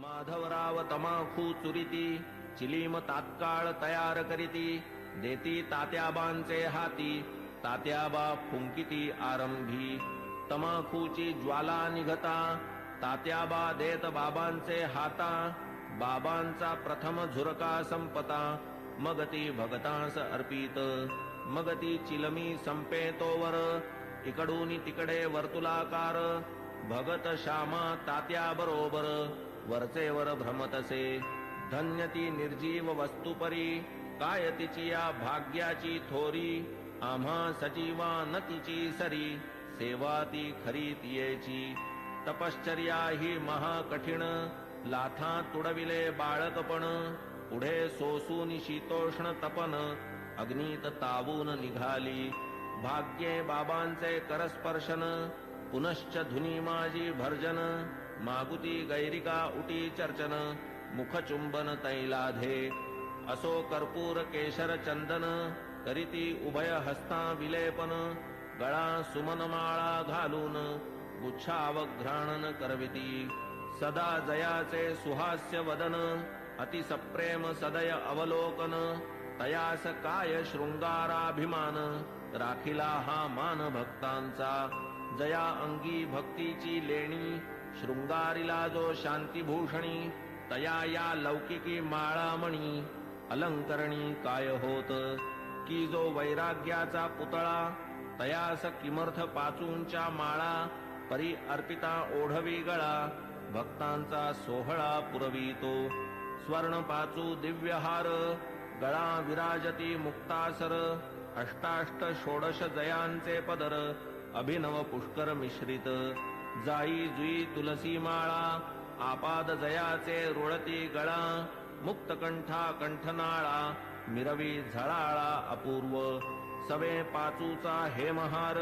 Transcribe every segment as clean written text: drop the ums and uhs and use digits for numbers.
माधवराव तमाखू चुरिती चिलीम तात्काळ तयार करीती देती तात्याबांचे हाती तात्याबा फुंकिती आरंभी तमाखूची ज्वाला निघता तात्याबा देत बाबांचे हाता बाबांचा प्रथम झुरका संपता मग ती भगतांस अर्पित मग ती चिलमी संपे तोवर इकडून तिकडे वर्तुलाकार भगत श्यामा तात्या बरोबर वरचेवर भ्रमतसे धन्य ती निर्जीव वस्तुपरी काय तिची या भाग्याची थोरी आम्हा सजीवा न तिची सरी सेवा ती खरी तियेची तपश्चर्या ही महाकठीण लाथा तुडविले बाळकपण पुढे सोसून शीतोष्ण तपन अग्नीत तावून निघाली भाग्ये बाबांचे करस्पर्शन पुनश्च धुनी माझी भर्जन मागुती गैरिका उटी चर्चन मुखचुंबन तैलाधे असो कर्पूर केशर चंदन करीती उभय हस्ता विलेपन गळा सुमनमाळा घालून गुच्छावघ्राणन करविती सदा जयाचे सुहास्य वदन अति सप्रेम सदय अवलोकन तयास काय शृंगाराभिमान राखिला हा मान भक्तांचा जया अंगी भक्तीची लेणी शृंगारिला जो शांतीभूषणी तया या लौकिकी माळामणी अलंकरणी काय होत की जो वैराग्याचा पुतळा तयास किमर्थ पाचूंच्या माळा परी अर्पिता ओढवी गळा भक्तांचा सोहळा पुरवितो स्वर्ण पाचू दिव्यहार गळा विराजती मुक्तासर अष्टाष्ट षोडश जयांचे पदर अभिनव पुष्कर मिश्रित जाई जुई तुलसी माळा आपाद जयाचे रुळती गळा मुक्तकंठा कंठनाळा मिरवी झळाळा अपूर्व सवे पाचूचा हेमहार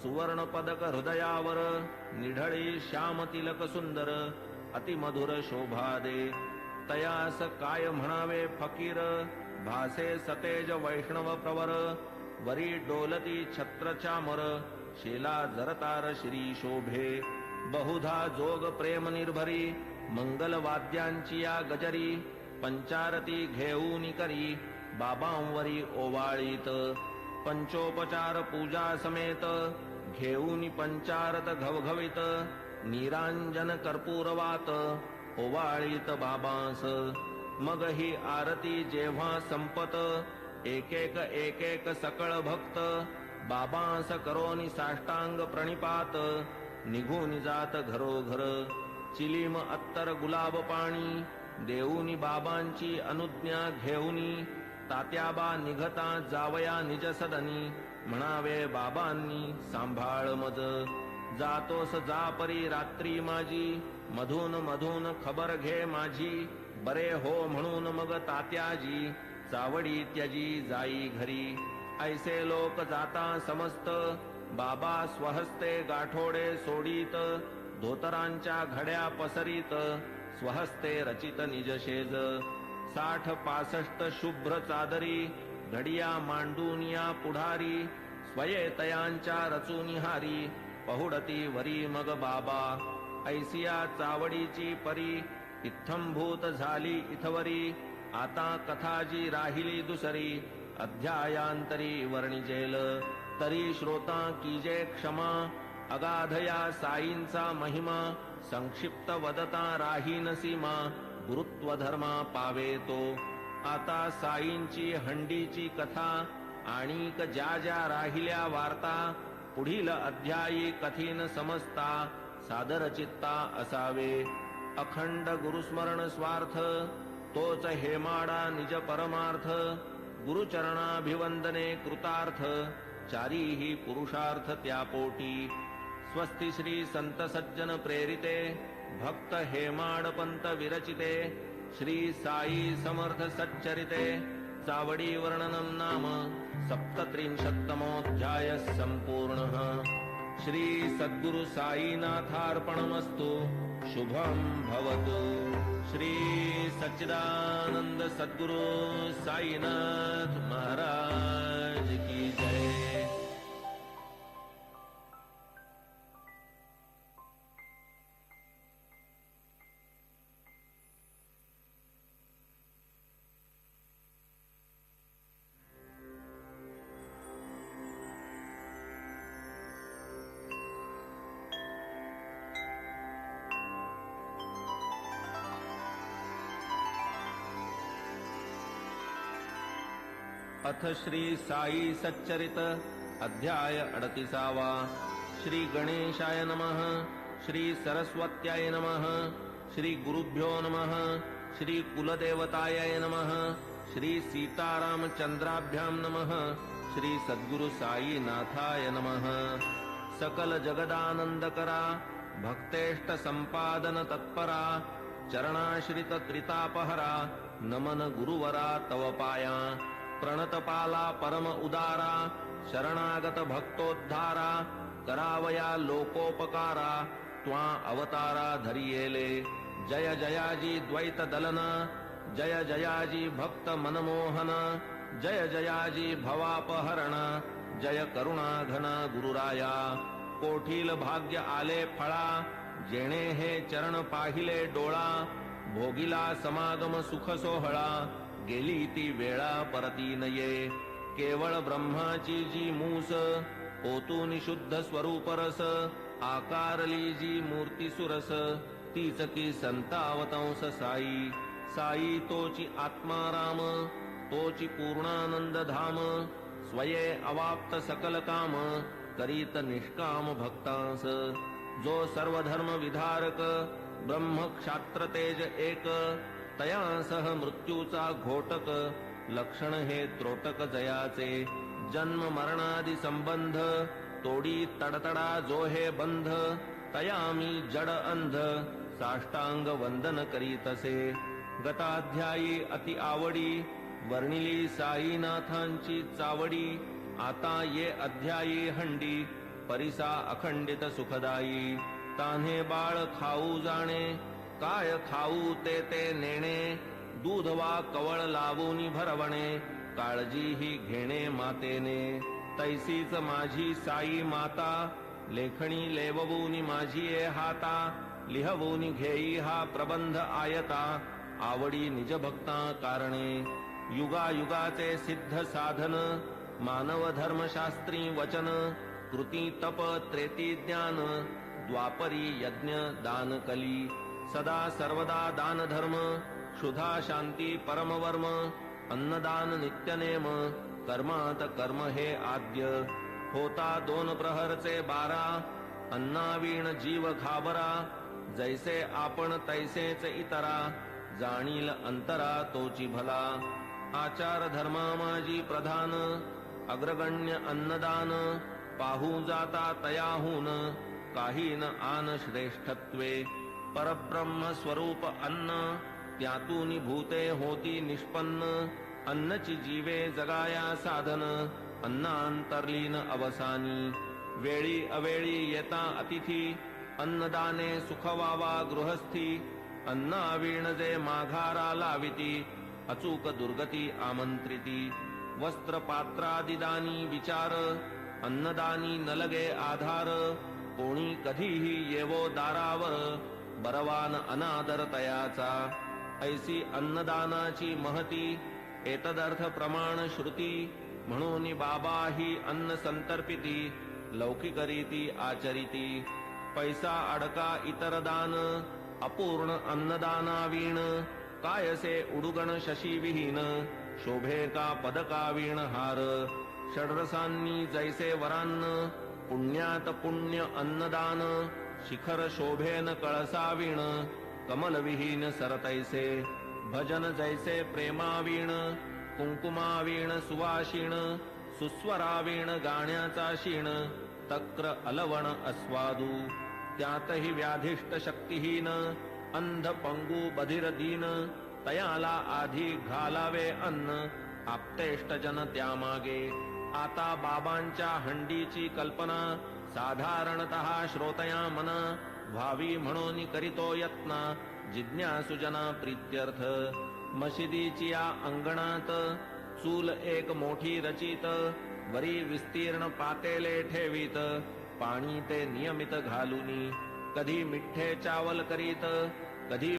सुवर्ण पदक हृदयावर निढळी श्याम तिलक सुंदर अतिमधुर शोभा दे तयास काय म्हणावे फकीर भासे सतेज वैष्णव प्रवर वरी डोलती छत्र चामर शेला जरतार श्री शोभे बहुधा जोग प्रेम निर्भरी मंगल वाद्यांची या गजरी पंचारती घेऊन करी बाबांवरी ओवाळीत पंचोपचार पूजा समेत घेऊन पंचारत घवघवीत निरांजन कर्पूरवात ओवाळीत बाबांस मग ही आरती जेव्हा संपत एक एक सकळ भक्त बाबांस करोनी साष्टांग प्रणिपात निघून जात घरोघर चिलीम अत्तर गुलाब पाणी देऊनी बाबांची अनुज्ञा घेऊनी तात्याबा निघता जावया निज सदनी म्हणावे बाबांनी सांभाळ मज जातोस जा परी रात्री माझी मधून मधून खबर घे माझी बरे हो म्हणून मग तात्याजी चावडी त्यजी जाई घरी ऐसे लोक जाता समस्त बाबा स्वहस्ते गाठोडे सोडीत धोतरांच्या घड्या पसरीत स्वहस्ते रचित निजशेज 60-65 शुभ्र चादरी घडिया मांडूनिया पुढारी स्वयेतयांच्या रचुनिहारी पहुडती वरी मग बाबा ऐसिया चावडीची परी इत्थंभूत झाली इथवरी आता कथाजी राहिली दुसरी अध्यायांतरी वर्णिजेल तरी श्रोता कीजे क्षमा अगाधया साईंचा महिमा संक्षिप्त वदता राहीन सीमा गुरुत्व धर्मा पावे तो आता साईंची हंडीची कथा आणिक ज्या ज्या राहिल्या वार्ता पुढील अध्यायी कथीन समजता सादर चित्ता असावे अखंड गुरुस्मरण स्वार्थ तोच हेमाडा निज परमार्थ गुरुचरणाभिवंदने कृतार्थ चारीही पुरुषार्थ त्यापोटी स्वस्ति श्री संत सज्जन प्रेरिते भक्त हेमाडपंत विरचिते श्री साई समर्थ सच्चरिते चावडी वर्णनम नाम 37तमोऽध्याय संपूर्णः श्री सद्गुरु साईनाथार्पणमस्तु शुभं भवतु श्री सच्चिदानंद सद्गुरु साईनाथ महाराज की जय। अथ श्री साई सच्चरित अध्याय 38वा। श्री गणेशाय नमः। श्री सरस्वत्याय नमः। श्री गुरुभ्यो नमः। श्री कुलदेवताय नमः। श्री सीतारामचंद्राभ्यां नमः। श्री सद्गुरु साई नाथाय नमः। सकल जगदानंदकरा भक्तेष्ट संपादन तत्परा चरणाश्रित त्रितापहरा नमन गुरुवरा तव पाया प्रणतपाला परम उदारा शरणागत भक्तोद्धारा करावया लोकोपकारा त्वा अवतारा धरियेले जय जयाजी द्वैत दलना जय जयाजी भक्त मनमोहन जय जयाजी भवापहरण जय करुणा घन गुरुराया कोठील भाग्य आले फळा जेणे हे चरण पाहिले डोळा भोगिला समागम सुख सोहळा गेली ती वेळा परती नये केवळ ब्रह्माची जी मूस ओतून शुद्ध स्वरूप रस आकारली जी मूर्ती सुरस तीच की संतावतंस साई साई तोची आत्माराम तोची पूर्णानंद धाम स्वये अवाप्त सकल काम करीत निष्काम भक्तांस जो सर्व धर्म विधारक ब्रह्म क्षात्र तेज एक तया सह मृत्यूचा घोटक लक्षण हे त्रोटक जयाचे जन्म मरणादि संबंध तोडी तडतडा जो हे बंध तया मी जड अंध साष्टांग वंदन करीतसे गताध्यायी अति आवडी वर्णिली साईनाथांची चावडी आता ये अध्यायी हंडी परिसा अखंडित सुखदायी तान्हे बाळ खाऊ जाणे काय खाऊ ते नेणे दूध वा कवळ लावूनी भरवणे काळजी ही घेणे मातेने तैसीच माझी साई माता लेखणी लेववूनी माझी ए हाता लिहवूनी घेई हा प्रबंध आयता आवडी निज भक्ता कारणे युगायुगाचे सिद्ध साधन मानव धर्मशास्त्री वचन कृती तप त्रेती ज्ञान द्वापरी यज्ञ दान कली सदा सर्वदा दान धर्म क्षुधा शांती परमवर्म अन्नदान नित्यनेम कर्मात कर्म हे आद्य होता 2 प्रहरचे 12 अन्नावीण जीव घाबरा जैसे आपण तैसेच इतरा जाणील अंतरा तोची भला आचार धर्मा माझी प्रधान अग्रगण्य अन्नदान पाहू जाता तयाहून काही न आन श्रेष्ठत्वे परब्रह्म स्वरूप अन्न त्यातून भूते होती निष्पन्न अन्नची जीवे जगाया साधन अन्नांतर्लीन अवसानी वेळी अवेळी येता अतिथी अन्नदाने सुखवावा गृहस्थी अन्नावीण जे माघारा लाविती अचूक दुर्गती आमंत्रिती वस्त्र पात्रादिदानी विचार अन्नदानी नलगे आधार कोणी कधीही येवो दारावर बरवान अनादर तयाचा ऐसी अन्नदानाची महती एतदर्थ प्रमाण श्रुती म्हणून बाबा ही अन्न संतर्पिती लौकिकरीती आचरिती पैसा अडका इतर दान अपूर्ण अन्नदानावीण कायसे उडुगण शशी विहीन शोभे का पदकावीण हार षड्रसांनी जैसे वरान्न पुण्यात पुण्य अन्नदान शिखर शोभेन कळसावीण कमलविहीन सरतैसे भजन जैसे प्रेमावीण कुंकुमावीण सुवाशीण सुस्वरावीण गाण्याचा शीण तक्र अलवण अस्वादू त्यातही व्याधिष्ट शक्तिहीन अंध पंगू बधिर दीन तयाला आधी घालावे अन्न आप्तेष्टजन त्यामागे आता बाबांच्या हंडीची कल्पना साधारणतः श्रोतया मन व्हावी म्हणून करीतो यत्न जिज्ञासुजना प्रीत्यर्थ मशिदीची या अंगणात चूल एक मोठी रचित वरी विस्तीर्ण पातेले ठेवीत पाणी ते नियमित घालूनी कधी मिठ्ठे चावल करीत कधी